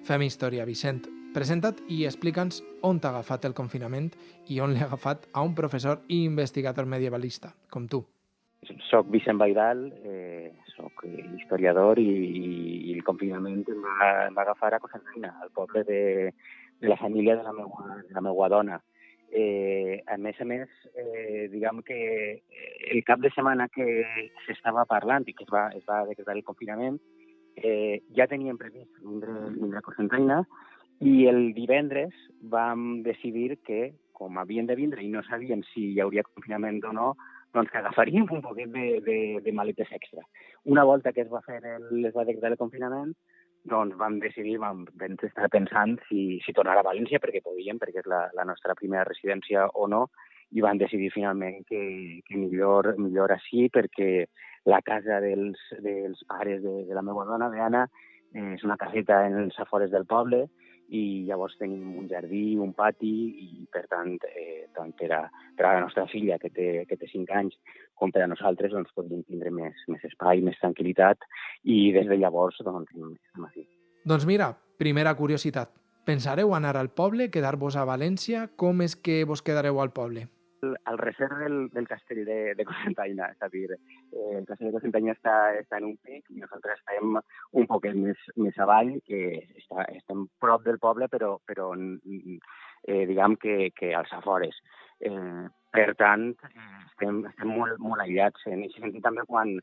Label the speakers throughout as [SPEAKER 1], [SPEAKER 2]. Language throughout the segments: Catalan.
[SPEAKER 1] Fem història, Vicent. Presenta't i explica'ns on t'ha agafat el confinament i on l'ha agafat a un professor i investigador medievalista, com tu.
[SPEAKER 2] Soc Vicent Baidal, soc historiador i el confinament em va agafar a Cocentaina, al poble de la família de la meva dona. A més, diguem que el cap de setmana que s'estava parlant i que es va decretar el confinament, ja teníem previst vindre a Cocentaina i el divendres vam decidir que, com havien de vindre i no sabíem si hi hauria confinament o no, doncs que agafaríem un poquet de maletes extra. Una volta que es va decretar el confinament, doncs vam estar pensant si tornar a València, perquè podíem, perquè és la nostra primera residència o no, i vam decidir finalment que millor així, perquè la casa dels pares de la meva dona, d'Anna, és una caseta en els afores del poble, i llavors tenim un jardí, un pati, i per tant, tant per a la nostra filla, que té 5 anys, com per a nosaltres, doncs podríem tindre més espai, més tranquil·litat, i des de llavors doncs, estem així.
[SPEAKER 1] Doncs mira, primera curiositat. Pensareu anar al poble, quedar-vos a València? Com és que vos quedareu al poble?
[SPEAKER 2] Al recer del castell de Cocentaina, és a dir, el castell de Cocentaina està en un pic i nosaltres estem un poquet més avall, que estem prop del poble, però diguem que als afores. Per tant, estem molt aïllats. En aquest sentit, també, quan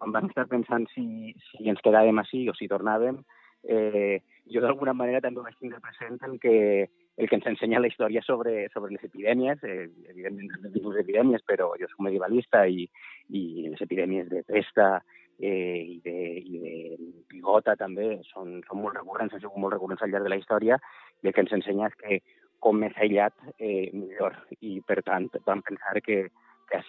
[SPEAKER 2] vam estar pensant si ens quedàvem així o si tornàvem, jo d'alguna manera també vaig tindre present el que ens ensenya la història sobre les epidèmies, evidentment de tipus d'epidèmies, però jo soc medievalista i les epidèmies de pesta i de pigota també són molt recurrents, han sigut molt recurrents al llarg de la història, i el que ens ensenya és que com més aïllat, millor. I per tant vam pensar que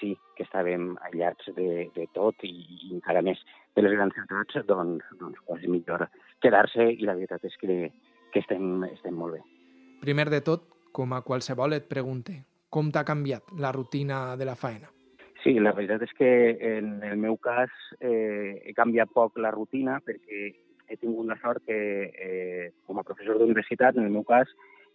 [SPEAKER 2] sí, que estàvem aïllats de tot i encara més de les grans ciutats, doncs quasi millor quedar-se, i la veritat és que estem molt bé.
[SPEAKER 1] Primer de tot, com a qualsevol et pregunte, com t'ha canviat la rutina de la faena?
[SPEAKER 2] Sí, la veritat és que en el meu cas he canviat poc la rutina, perquè he tingut la sort que com a professor d'universitat, en el meu cas,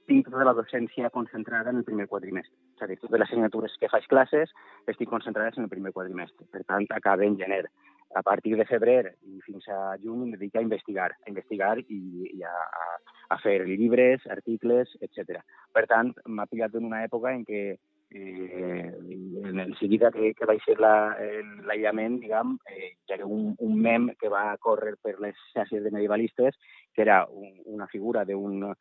[SPEAKER 2] tinc tota la docència concentrada en el primer quadrimestre. És a dir, totes les assignatures que faig classes estic concentrades en el primer quadrimestre. Per tant, acaba en gener. A partir de febrer i fins a juny em dedico a investigar i a fer llibres, articles, etc. Per tant, m'ha pillat en una època en què en seguida que vaig ser l'aïllament, diguem, hi havia un mem que va córrer per les xarxes de medievalistes, que era una figura d'un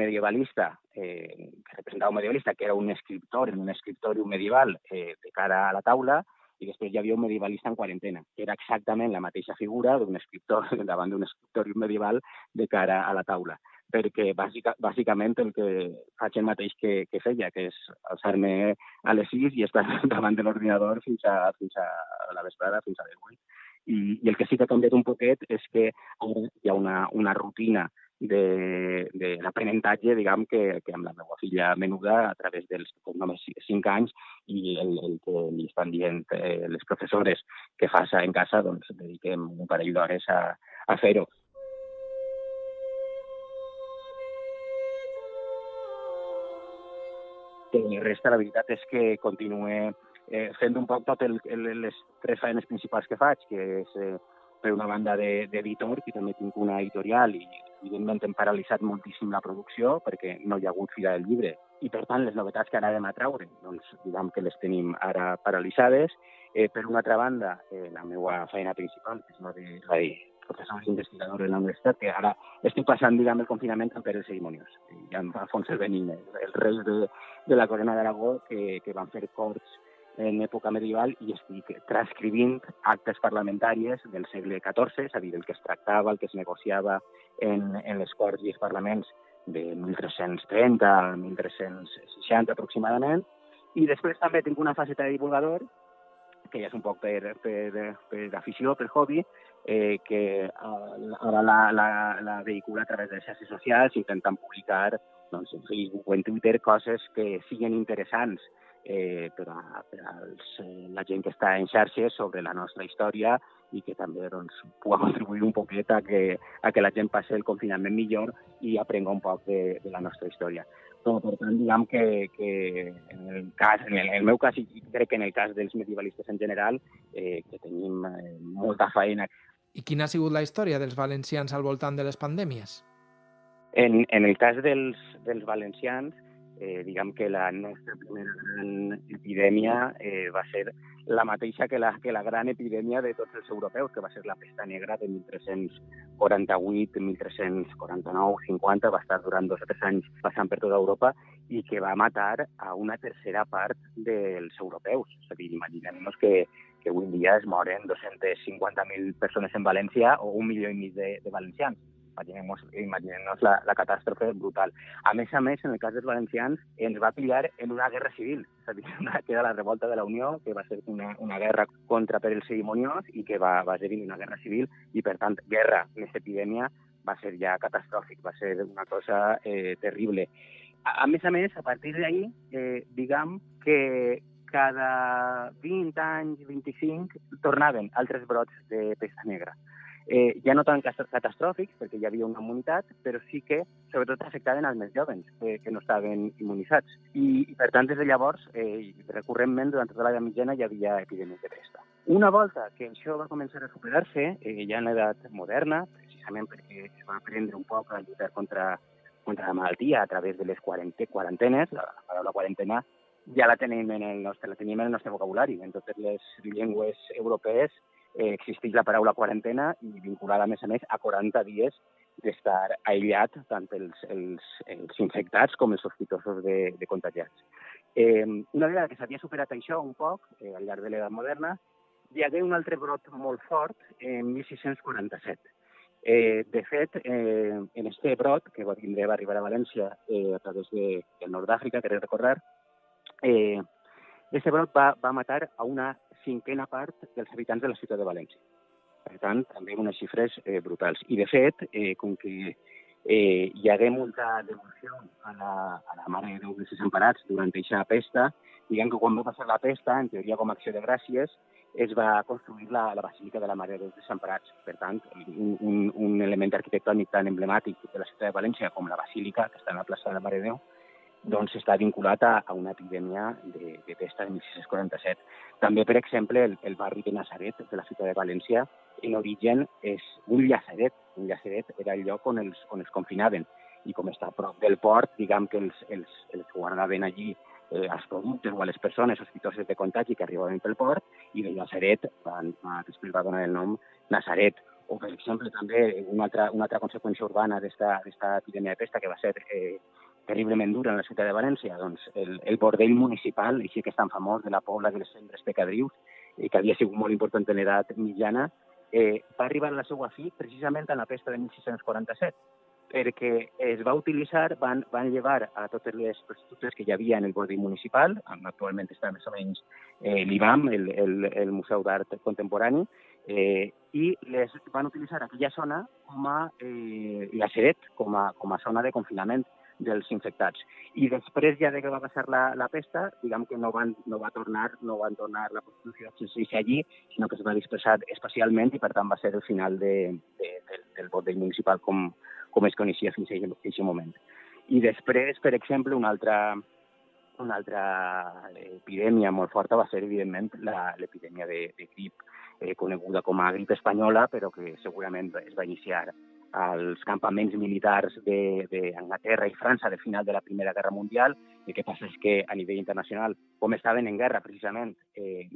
[SPEAKER 2] medievalista, que representava un medievalista, que era un escriptor en un escriptori medieval de cara a la taula, i després hi havia un medievalista en quarantena, que era exactament la mateixa figura d'un escriptor davant d'un escriptori medieval de cara a la taula. Perquè bàsicament el que faig el mateix que feia, que és alçar-me a les 6 i estar davant de l'ordinador fins a la vesprada, fins a les 8. I el que sí que ha canviat un poquet és que hi ha una rutina de l'aprenentatge, diguem, que amb la meva filla menuda, a través dels només 5 anys, i el que li estan dient les professores que fas en casa, doncs dediquem un parell d'hores a fer-ho. La resta, la veritat és que continuo fent un poc totes les 3 feines principals que faig, que és per una banda d'editor, que també tinc una editorial, i evidentment hem paralitzat moltíssim la producció perquè no hi ha hagut fira del llibre. I per tant, les novetats que anàvem a treure, doncs diguem que les tenim ara paralitzades. Per una altra banda, la meva feina principal, que és la de professor investigador en la universitat, que ara estic passant, diguem, el confinament amb Pere Cerimoniós, i amb Alfons el Benigne, els reis de la Corona d'Aragó, que van fer corts en època medieval, i estic transcrivint actes parlamentàries del segle XIV, és a dir, el que es tractava, el que es negociava en les corts i els parlaments de 1330 a 1360 aproximadament, i després també tinc una faceta de divulgador, que ja és un poc per afició, per hobby, que ara la vehicula a través de les xarxes socials, intentant publicar doncs, en Facebook o en Twitter coses que siguin interessants per a la gent que està en xarxes sobre la nostra història i que també doncs, pugui contribuir un poquet a que la gent passi el confinament millor i aprenga un poc de la nostra història. Però, per tant, diguem que en el meu cas, i crec que en el cas dels medievalistes en general, que tenim molta feina.
[SPEAKER 1] I quina ha sigut la història dels valencians al voltant de les pandèmies?
[SPEAKER 2] En el cas dels valencians, diguem que la nostra primera gran epidèmia va ser la mateixa que la gran epidèmia de tots els europeus, que va ser la pesta negra de 1348, 1349, 50, va estar durant 2 o 3 anys passant per tota Europa i que va matar a una tercera part dels europeus. És a dir, imaginem-nos que avui en dia es moren 250.000 persones en València o 1,5 milió de valencians. Imaginem-nos la catàstrofe brutal. A més, en el cas dels valencians, ens va pillar en una guerra civil. És a dir, que era la revolta de la Unió, que va ser una guerra contra per el cerimoniós i que va esdevenir una guerra civil i, per tant, guerra més epidèmia va ser ja catastròfic, va ser una cosa terrible. A més, a partir d'ahir, diguem que cada 20 anys, 25, tornaven altres brots de pesta negra. Ja no tan catastròfics, perquè hi havia una immunitat, però sí que, sobretot, afectaven els més joves, que no estaven immunitzats. I per tant, des de llavors, recurrentment, durant tota l'edat mitjana, hi havia epidèmies de pesta. Una volta que això va començar a superar-se, ja en l'edat moderna, precisament perquè es va aprendre un poc a lluitar contra la malaltia a través de les quarantenes, la paraula quarantena ja la tenim en el nostre vocabulari. En totes les llengües europees existeix la paraula quarantena i vinculada, a més, a 40 dies d'estar aïllat tant els infectats com els sospitosos de contagiats. Una vegada que s'havia superat això un poc, al llarg de l'edat moderna, hi hagué un altre brot molt fort en 1647. De fet, en este brot, que va arribar a València a través del nord d'Àfrica, crec recordar, este brot va matar a una 5a part dels habitants de la ciutat de València. Per tant, també unes xifres brutals. I, de fet, com que hi hagué molta devoció a la Mare de Déu dels Desemparats durant aquesta pesta, diguem que quan va passar la pesta, en teoria com a acció de gràcies, es va construir la Basílica de la Mare de Déu dels Desemparats. Per tant, un element arquitectònic tan emblemàtic de la ciutat de València com la Basílica, que està a la plaça de la Mare de Déu, doncs està vinculat a una epidèmia de pesta de 1647. També, per exemple, el barri de Nazaret, de la ciutat de València, en origen és un llaçeret. Un llaçeret era el lloc on els confinaven. I com està a prop del port, diguem que els guardaven allí els productes o a les persones sospitoses de contagi que arribaven pel port, i de llaçeret després va donar el nom Nazaret. O, per exemple, també una altra conseqüència urbana d'esta epidèmia de pesta, que va ser terriblement dura en la ciutat de València, doncs el bordell municipal, així que és tan famós, de la Pobla dels Cendres Pecadrius, que havia sigut molt important en l'edat mitjana, va arribar a la seva fi precisament en la pesta de 1647, perquè es va utilitzar, van llevar a totes les prostitutes que hi havia en el bordell municipal, actualment està més o menys l'IBAM, el Museu d'Art Contemporani, i les van utilitzar aquella zona com a llaçeret, com a zona de confinament dels infectats. I després, ja que va passar la pesta, diguem que no van tornar la prostitució a exercir allí, sinó que es va dispersar espacialment i, per tant, va ser el final del bordell municipal com es coneixia fins a aquest moment. I després, per exemple, una altra epidèmia molt forta va ser, evidentment, l'epidèmia de grip, coneguda com a grip espanyola, però que segurament es va iniciar als campaments militars d'Anglaterra i França de final de la Primera Guerra Mundial. El que passa és que a nivell internacional, com estaven en guerra precisament,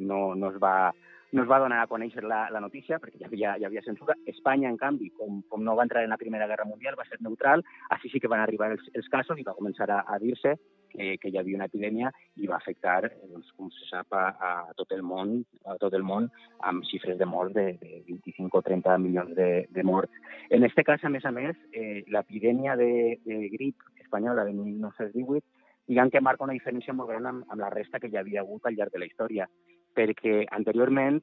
[SPEAKER 2] no es va donar a conèixer la notícia perquè hi havia censura. Espanya, en canvi, com no va entrar en la Primera Guerra Mundial, va ser neutral, així sí que van arribar els casos i va començar a dir-se que hi havia una epidèmia i va afectar, doncs, com se sap, a tot el món, amb xifres de morts de 25 o 30 milions de morts. En aquest cas, a més, l'epidèmia de grip espanyola de 1918, diguem que marca una diferència molt gran amb la resta que hi havia hagut al llarg de la història, perquè anteriorment,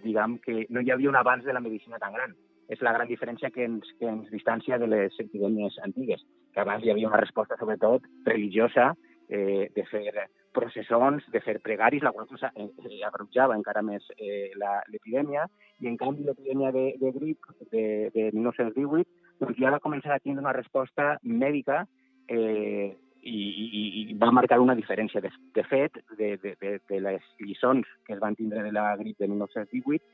[SPEAKER 2] diguem que no hi havia un avanç de la medicina tan gran. És la gran diferència que ens distància de les epidèmies antigues, que abans hi havia una resposta, sobretot, religiosa, de fer processons, de fer pregaris, la qual cosa agreujava encara més l'epidèmia, i en canvi l'epidèmia de grip de 1918 doncs ja va començar a tindre una resposta mèdica i va marcar una diferència. De fet, de les lliçons que es van tindre de la grip de 1918,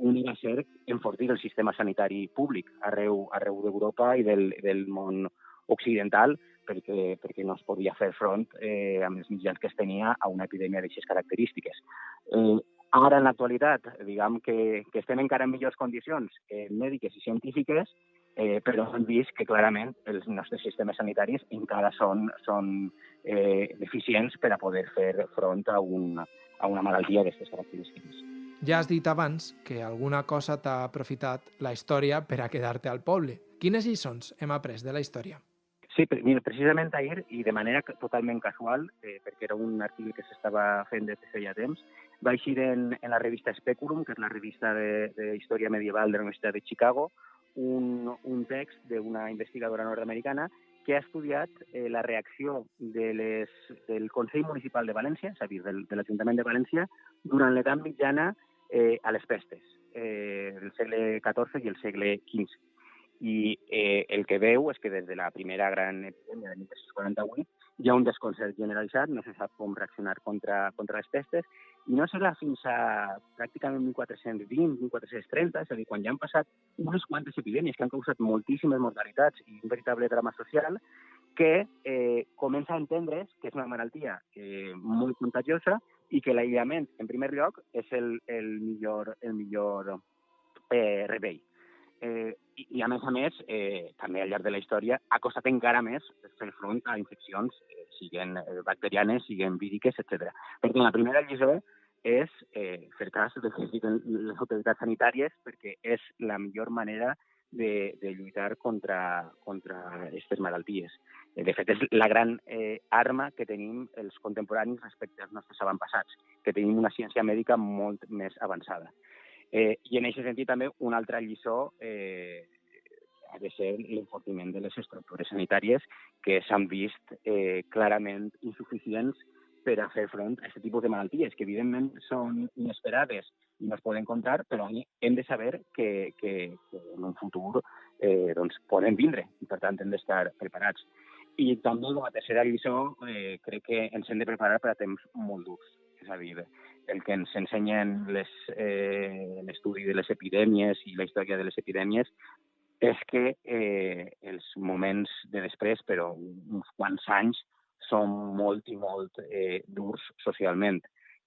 [SPEAKER 2] un va ser enfortir el sistema sanitari públic arreu d'Europa i del món occidental, perquè no es podia fer front amb els mitjans que es tenia a una epidèmia d'aquestes característiques. Ara, en l'actualitat, diguem que estem encara en millors condicions mèdiques i científiques, però hem vist que clarament els nostres sistemes sanitaris encara són deficients per a poder fer front a una malaltia d'aquestes característiques.
[SPEAKER 1] Ja has dit abans que alguna cosa t'ha aprofitat la història per a quedar-te al poble. Quines lliçons hem après de la història?
[SPEAKER 2] Sí, mira, precisament ahir, i de manera totalment casual, perquè era un article que s'estava fent des de feia temps, va eixir en la revista Speculum, que és la revista d'història medieval de la Universitat de Chicago, un text d'una investigadora nord-americana que ha estudiat la reacció del Consell Municipal de València, és a dir, de l'Ajuntament de València, durant l'edat mitjana a les pestes, del segle XIV i el segle XV. I el que veu és que des de la primera gran epidèmia de 1348 hi ha un desconcert generalitzat, no se sap com reaccionar contra les pestes, i no serà fins a pràcticament 1420, 1430, és a dir, quan ja han passat unes quantes epidèmies que han causat moltíssimes mortalitats i un veritable drama social, que comença a entendre's que és una malaltia molt contagiosa i que l'aïllament, en primer lloc, és el millor remei. I a més, també al llarg de la història, ha costat encara més fer front a infeccions, siguin bacterianes, siguin víriques, etc. Per tant, la primera lliçó és fer cas del que diuen les autoritats sanitàries, perquè és la millor manera de lluitar contra aquestes malalties. De fet, és la gran arma que tenim els contemporanis respecte als nostres avantpassats, que tenim una ciència mèdica molt més avançada. I en aquest sentit també una altra lliçó ha de ser l'enfortiment de les estructures sanitàries que s'han vist clarament insuficients per a fer front a aquest tipus de malalties, que evidentment són inesperades i no es poden comptar, però hem de saber que en un futur poden vindre i per tant hem d'estar preparats. I també com a tercera lliçó crec que ens hem de preparar per a temps molt durs, és a dir, el que ens ensenyen l'estudi de les epidèmies i la història de les epidèmies és que els moments de després, però uns quants anys, són molt i molt durs socialment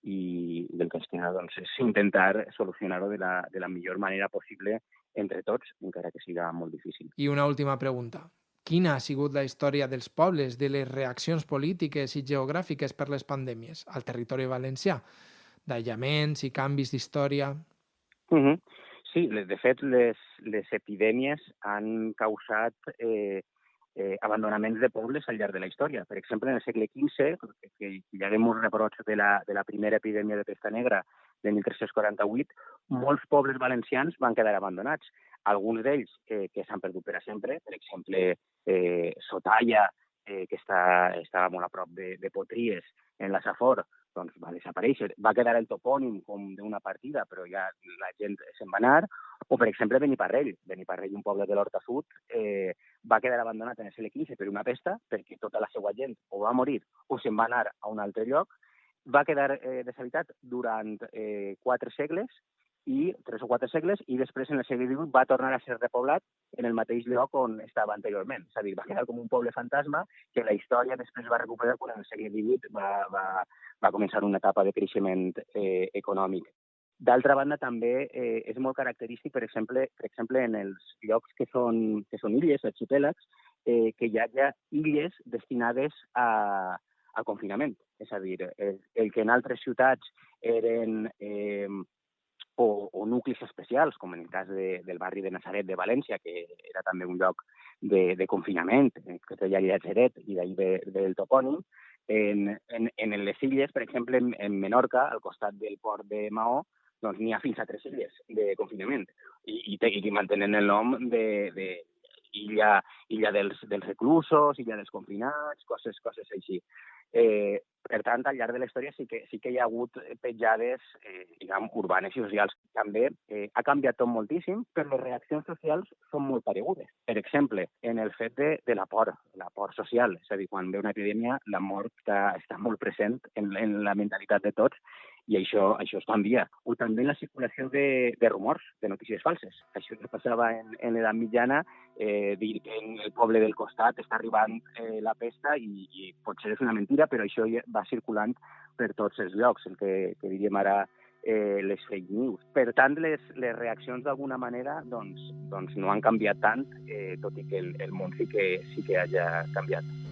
[SPEAKER 2] i el que ens queda és intentar solucionar-ho de la millor manera possible entre tots, encara que siga molt difícil.
[SPEAKER 1] I una última pregunta. Quina ha sigut la història dels pobles, de les reaccions polítiques i geogràfiques per les pandèmies al territori valencià? D'aïllaments i canvis d'història?
[SPEAKER 2] Sí, de fet, les epidèmies han causat abandonaments de pobles al llarg de la història. Per exemple, en el segle XV, que hi haguem uns rebrots de la primera epidèmia de pesta negra de 1348, molts pobles valencians van quedar abandonats. Alguns d'ells que s'han perdut per a sempre, per exemple, Sotalla, que estava molt a prop de Potries, en la Safor, doncs va desaparèixer. Va quedar el topònim com d'una partida, però ja la gent se'n va anar. O, per exemple, Beniparrell, un poble de l'Horta Sud, va quedar abandonat en el segle XV per una pesta, perquè tota la seva gent o va morir o se'n va anar a un altre lloc. Va quedar deshabitat durant 4 segles, i 3 o 4 segles, i després en el segle XVIII va tornar a ser repoblat en el mateix lloc on estava anteriorment. És a dir, va quedar com un poble fantasma que la història després va recuperar quan en el segle XVIII va començar una etapa de creixement econòmic. D'altra banda, també és molt característic, per exemple, en els llocs que són illes, arxipèlags, que hi hagi illes destinades al confinament. És a dir, el que en altres ciutats eren o nuclis especials, com en el cas del barri de Nazaret de València, que era també un lloc de confinament, que deia Llazeret, i d'ahir del topònim. En les illes, per exemple, en Menorca, al costat del port de Maó, doncs n'hi ha fins a 3 illes de confinament i mantenen el nom illa dels reclusos, illa dels confinats, coses així. Per tant, al llarg de la història sí que hi ha hagut petjades, urbanes i socials. També ha canviat tot moltíssim, però les reaccions socials són molt paregudes. Per exemple, en el fet de la por social. És a dir, quan ve una epidèmia, la mort està molt present en la mentalitat de tots, i això es canvia. O també la circulació de rumors, de notícies falses. Això que passava en l'edat mitjana, dir que en el poble del costat està arribant la pesta i potser és una mentira, però això va circulant per tots els llocs, el que diríem ara les fake news. Per tant, les reaccions d'alguna manera doncs no han canviat tant, tot i que el món sí que hagi canviat.